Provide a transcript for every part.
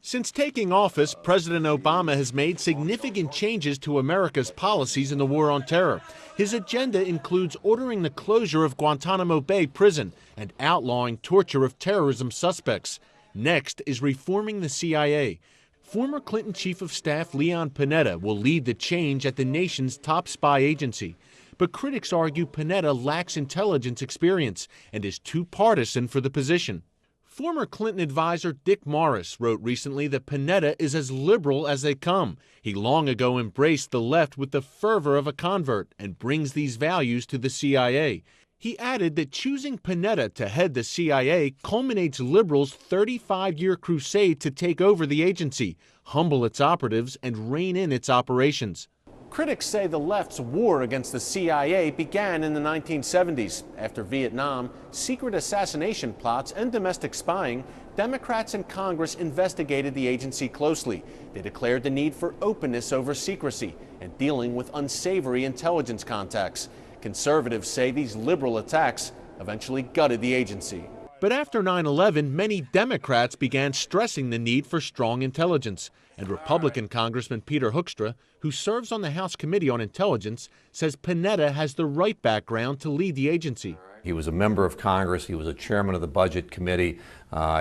Since taking office, President Obama has made significant changes to America's policies in the war on terror. His agenda includes ordering the closure of Guantanamo Bay prison and outlawing torture of terrorism suspects. Next is reforming the CIA. Former Clinton Chief of Staff Leon Panetta will lead the change at the nation's top spy agency. But critics argue Panetta lacks intelligence experience and is too partisan for the position. Former Clinton advisor Dick Morris wrote recently that Panetta is as liberal as they come. He long ago embraced the left with the fervor of a convert and brings these values to the CIA. He added that choosing Panetta to head the CIA culminates liberals' 35-year crusade to take over the agency, humble its operatives, and rein in its operations. Critics say the left's war against the CIA began in the 1970s. After Vietnam, secret assassination plots, and domestic spying, Democrats in Congress investigated the agency closely. They declared the need for openness over secrecy and dealing with unsavory intelligence contacts. Conservatives say these liberal attacks eventually gutted the agency. But after 9/11, many Democrats began stressing the need for strong intelligence. And Republican Congressman Peter Hoekstra, who serves on the House Committee on Intelligence, says Panetta has the right background to lead the agency. He was a member of Congress. He was a chairman of the Budget Committee.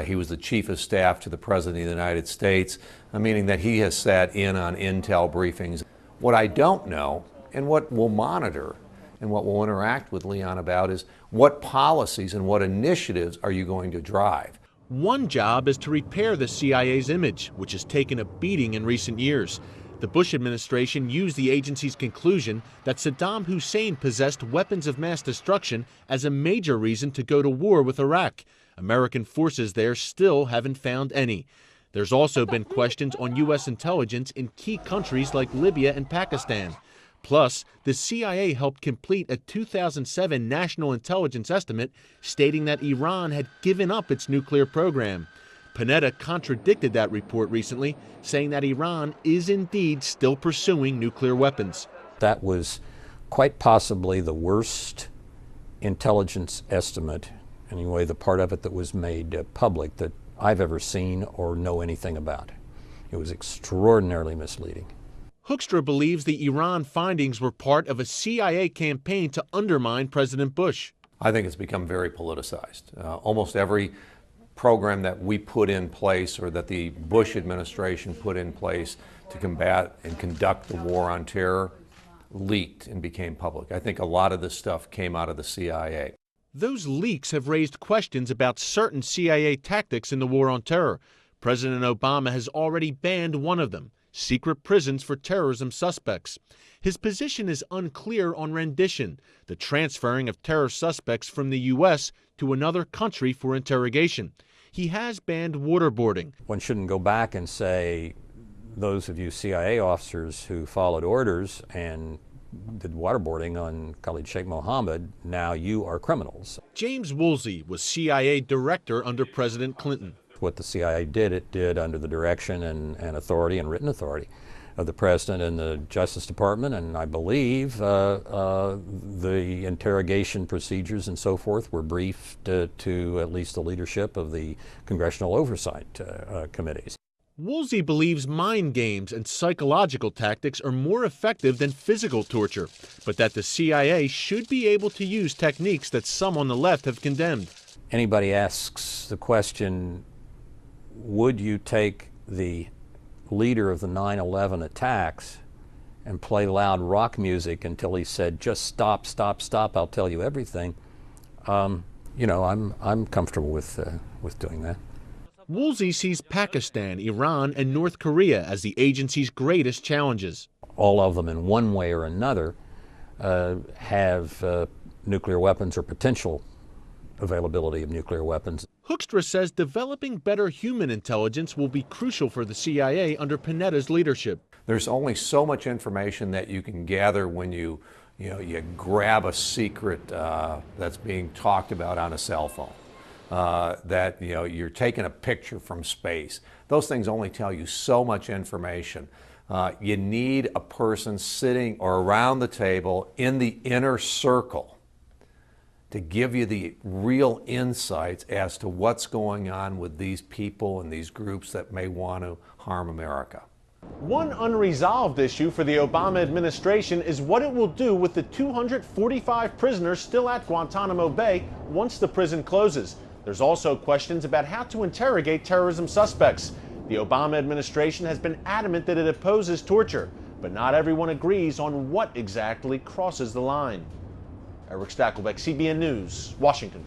He was the chief of staff to the President of the United States, meaning that he has sat in on intel briefings. What I don't know, and what we'll monitor, and what we'll interact with Leon about, is what policies and what initiatives are you going to drive? One job is to repair the CIA's image, which has taken a beating in recent years. The Bush administration used the agency's conclusion that Saddam Hussein possessed weapons of mass destruction as a major reason to go to war with Iraq. American forces there still haven't found any. There's also been questions on U.S. intelligence in key countries like Libya and Pakistan. Plus, the CIA helped complete a 2007 national intelligence estimate stating that Iran had given up its nuclear program. Panetta contradicted that report recently, saying that Iran is indeed still pursuing nuclear weapons. That was quite possibly the worst intelligence estimate, anyway, the part of it that was made public, that I've ever seen or know anything about. It was extraordinarily misleading. Hoekstra believes the Iran findings were part of a CIA campaign to undermine President Bush. I think it's become very politicized. Almost every program that we put in place, or that the Bush administration put in place to combat and conduct the war on terror, leaked and became public. I think a lot of this stuff came out of the CIA. Those leaks have raised questions about certain CIA tactics in the war on terror. President Obama has already banned one of them: secret prisons for terrorism suspects. His position is unclear on rendition, the transferring of terror suspects from the U.S. to another country for interrogation. He has banned waterboarding. One shouldn't go back and say, those of you CIA officers who followed orders and did waterboarding on Khalid Sheikh Mohammed, now you are criminals. James Woolsey was CIA director under President Clinton. What the CIA did, it did under the direction and authority and written authority of the President and the Justice Department, and I believe the interrogation procedures and so forth were briefed to at least the leadership of the Congressional Oversight Committees. Woolsey believes mind games and psychological tactics are more effective than physical torture, but that the CIA should be able to use techniques that some on the left have condemned. Anybody asks the question, would you take the leader of the 9/11 attacks and play loud rock music until he said, just stop, stop, stop, I'll tell you everything? You know, I'm comfortable with doing that. Woolsey sees Pakistan, Iran, and North Korea as the agency's greatest challenges. All of them in one way or another have nuclear weapons or potential availability of nuclear weapons. Hoekstra says developing better human intelligence will be crucial for the CIA under Panetta's leadership. There's only so much information that you can gather when you grab a secret that's being talked about on a cell phone. That you're taking a picture from space. Those things only tell you so much information. You need a person sitting or around the table in the inner circle to give you the real insights as to what's going on with these people and these groups that may want to harm America. One unresolved issue for the Obama administration is what it will do with the 245 prisoners still at Guantanamo Bay once the prison closes. There's also questions about how to interrogate terrorism suspects. The Obama administration has been adamant that it opposes torture, but not everyone agrees on what exactly crosses the line. Eric Stakelbeck, CBN News, Washington.